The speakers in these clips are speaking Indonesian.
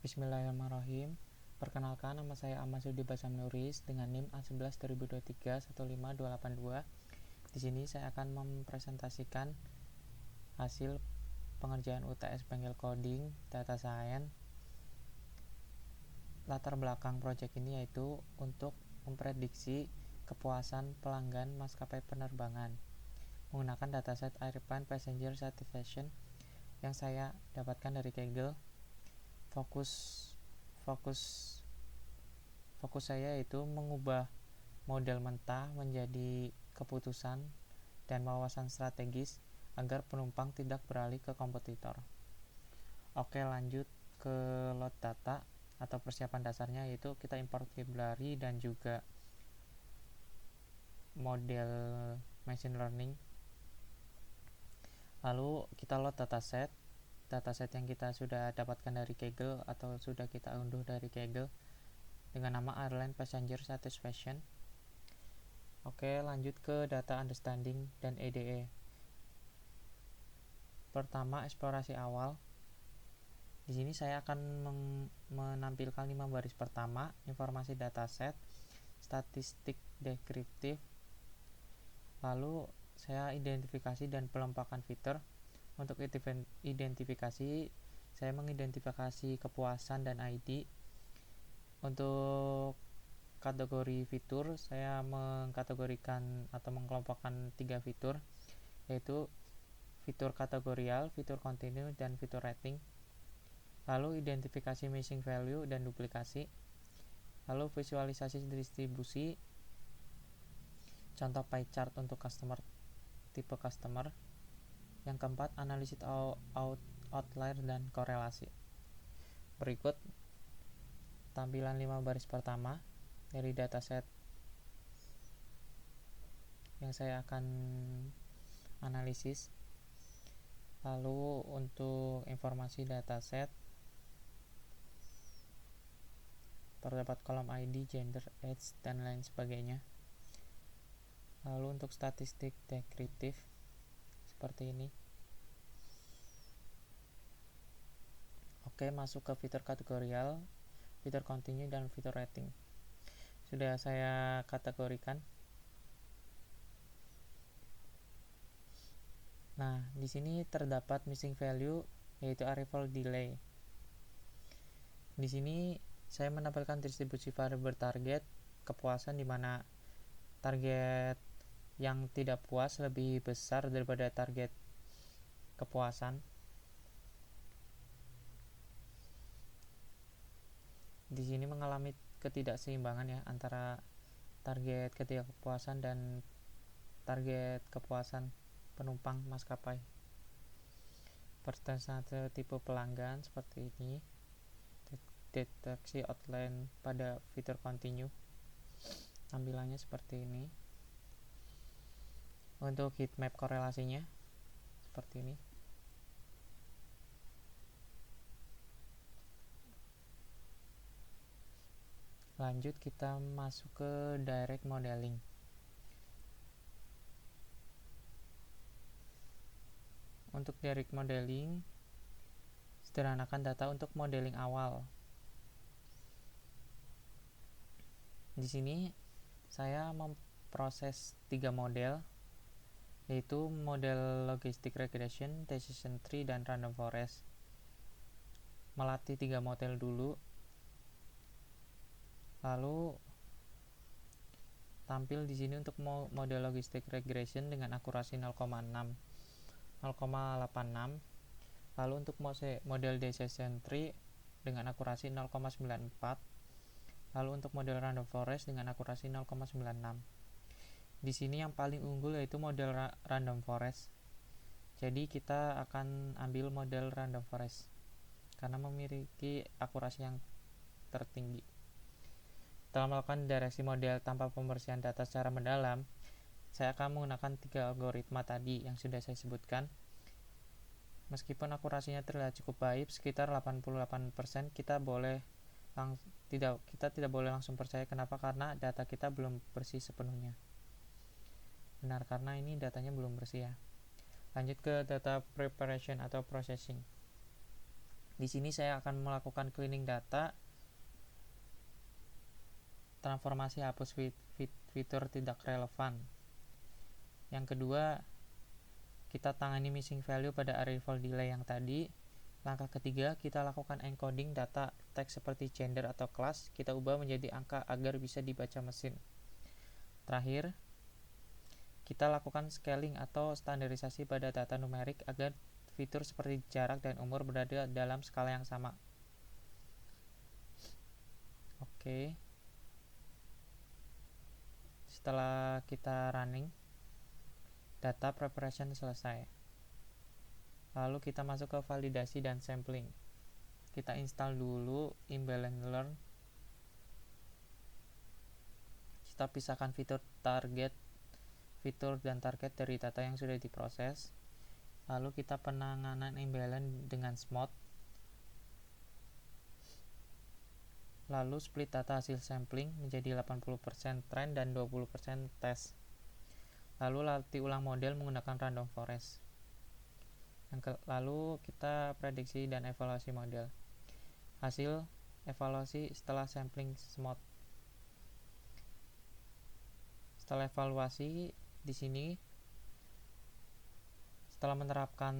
Bismillahirrahmanirrahim. Perkenalkan, nama saya Ahmad Sudi Basam Nuris dengan NIM A11 2023 15282. Di sini saya akan mempresentasikan hasil pengerjaan UTS Bengkel Coding Data Science. Latar belakang proyek ini yaitu untuk memprediksi kepuasan pelanggan maskapai penerbangan menggunakan dataset Airplane Passenger Satisfaction yang saya dapatkan dari Kaggle. Fokus saya yaitu mengubah model mentah menjadi keputusan dan wawasan strategis agar penumpang tidak beralih ke kompetitor. Oke, lanjut ke load data atau persiapan dasarnya, yaitu kita import library dan juga model machine learning. Lalu kita load dataset yang kita sudah dapatkan dari Kaggle atau sudah kita unduh dari Kaggle dengan nama Airline Passenger Satisfaction. Oke, lanjut ke data understanding dan EDE. Pertama, eksplorasi awal. Di sini saya akan menampilkan 5 baris pertama, informasi dataset, statistik deskriptif. Lalu saya identifikasi dan pelompakan fitur. Untuk identifikasi, saya mengidentifikasi kepuasan dan ID. Untuk kategori fitur, saya mengkategorikan atau mengkelompokkan 3 fitur, yaitu fitur kategorial, fitur continue, dan fitur rating. Lalu identifikasi missing value dan duplikasi. Lalu visualisasi distribusi, contoh pie chart untuk tipe customer. Yang keempat, analisis outlier dan korelasi. Berikut tampilan 5 baris pertama dari dataset yang saya akan analisis. Lalu untuk informasi dataset terdapat kolom ID, gender, age, dan lain sebagainya. Lalu untuk statistik deskriptif seperti ini. Oke, masuk ke fitur kategorial, fitur continue, dan fitur rating. Sudah saya kategorikan. Nah, di sini terdapat missing value yaitu arrival delay. Di sini saya menampilkan distribusi variabel target kepuasan, di mana target yang tidak puas lebih besar daripada target kepuasan. Di sini mengalami ketidakseimbangan ya antara target ketidakpuasan dan target kepuasan penumpang maskapai. Persentase tipe pelanggan seperti ini. Deteksi outline pada fitur continue, tampilannya seperti ini. Untuk heatmap korelasinya seperti ini. Lanjut kita masuk ke direct modeling. Untuk direct modeling, sederhanakan data untuk modeling awal. Di sini saya memproses 3 model, yaitu model logistic regression, decision tree, dan random forest. Melatih 3 model dulu, lalu tampil di sini untuk model logistic regression dengan akurasi 0,86. Lalu untuk model decision tree dengan akurasi 0,94. Lalu untuk model random forest dengan akurasi 0,96. Di sini yang paling unggul yaitu model random forest. Jadi kita akan ambil model random forest karena memiliki akurasi yang tertinggi. Setelah melakukan direksi model tanpa pembersihan data secara mendalam, saya akan menggunakan 3 algoritma tadi yang sudah saya sebutkan. Meskipun akurasinya terlihat cukup baik, sekitar 88%, kita tidak boleh langsung percaya. Kenapa? Karena data kita belum bersih sepenuhnya. Benar, karena ini datanya belum bersih ya. Lanjut ke data preparation atau processing. Di sini saya akan melakukan cleaning data, transformasi hapus fitur tidak relevan. Yang kedua, kita tangani missing value pada arrival delay yang tadi. Langkah ketiga, kita lakukan encoding data teks seperti gender atau kelas, kita ubah menjadi angka agar bisa dibaca mesin. Terakhir, kita lakukan scaling atau standarisasi pada data numerik agar fitur seperti jarak dan umur berada dalam skala yang sama. Oke. Setelah kita running, data preparation selesai. Lalu kita masuk ke validasi dan sampling. Kita install dulu imbalance learn. Kita pisahkan fitur dan target dari data yang sudah diproses. Lalu kita penanganan imbalance dengan smooth. Lalu split data hasil sampling menjadi 80% trend dan 20% test. Lalu latih ulang model menggunakan random forest. Lalu kita prediksi dan evaluasi model. Hasil evaluasi setelah sampling smooth. Setelah evaluasi di sini, setelah menerapkan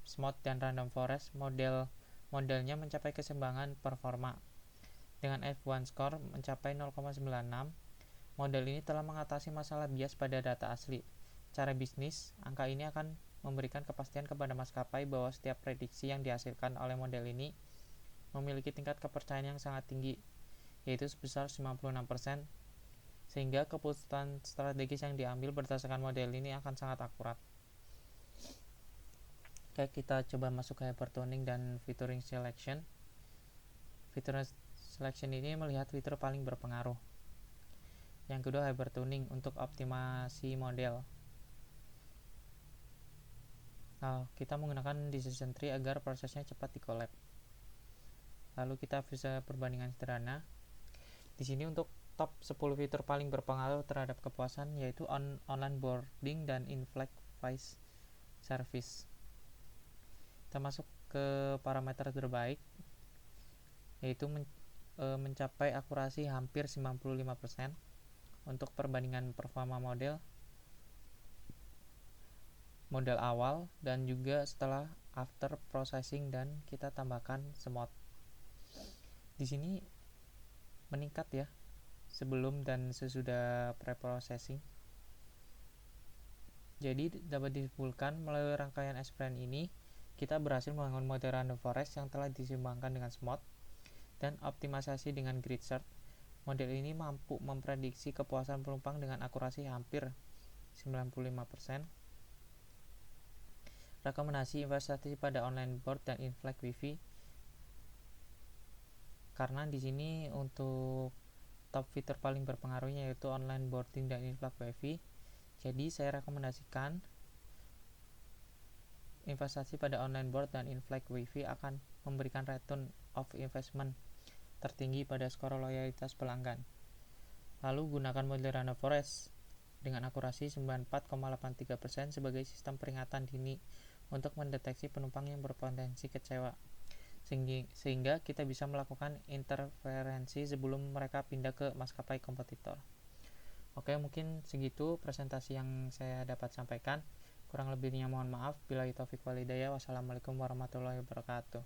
smooth dan random forest, modelnya mencapai keseimbangan performa. Dengan F1 score mencapai 0,96, model ini telah mengatasi masalah bias pada data asli. Cara bisnis, angka ini akan memberikan kepastian kepada maskapai bahwa setiap prediksi yang dihasilkan oleh model ini memiliki tingkat kepercayaan yang sangat tinggi, yaitu sebesar 96%, sehingga keputusan strategis yang diambil berdasarkan model ini akan sangat akurat. Oke, kita coba masuk ke hypertuning dan featuring selection. Fitur selection ini melihat fitur paling berpengaruh. Yang kedua, hypertuning untuk optimasi model. Nah, kita menggunakan decision tree agar prosesnya cepat di-collab. Lalu kita bisa perbandingan sederhana. Di sini untuk top 10 fitur paling berpengaruh terhadap kepuasan yaitu online boarding dan in-flight voice service. Kita masuk ke parameter terbaik, yaitu mencapai akurasi hampir 95% untuk perbandingan performa model awal dan juga setelah after processing, dan kita tambahkan smooth. Di sini meningkat ya sebelum dan sesudah pre-processing. Jadi dapat disimpulkan melalui rangkaian experience ini kita berhasil membangun model random forest yang telah diseimbangkan dengan smooth dan optimisasi dengan grid search. Model ini mampu memprediksi kepuasan penumpang dengan akurasi hampir 95%. Rekomendasi investasi pada online board dan in-flight wifi, karena di sini untuk top fitur paling berpengaruhnya yaitu online boarding dan in-flight wifi. Jadi saya rekomendasikan investasi pada online board dan in-flight wifi akan memberikan return of investment tertinggi pada skor loyalitas pelanggan. Lalu gunakan model random forest dengan akurasi 94,83% sebagai sistem peringatan dini untuk mendeteksi penumpang yang berpotensi kecewa, sehingga kita bisa melakukan interferensi sebelum mereka pindah ke maskapai kompetitor. Oke, mungkin segitu presentasi yang saya dapat sampaikan. Kurang lebihnya mohon maaf. Billahi taufik walhidayah. Wassalamualaikum warahmatullahi wabarakatuh.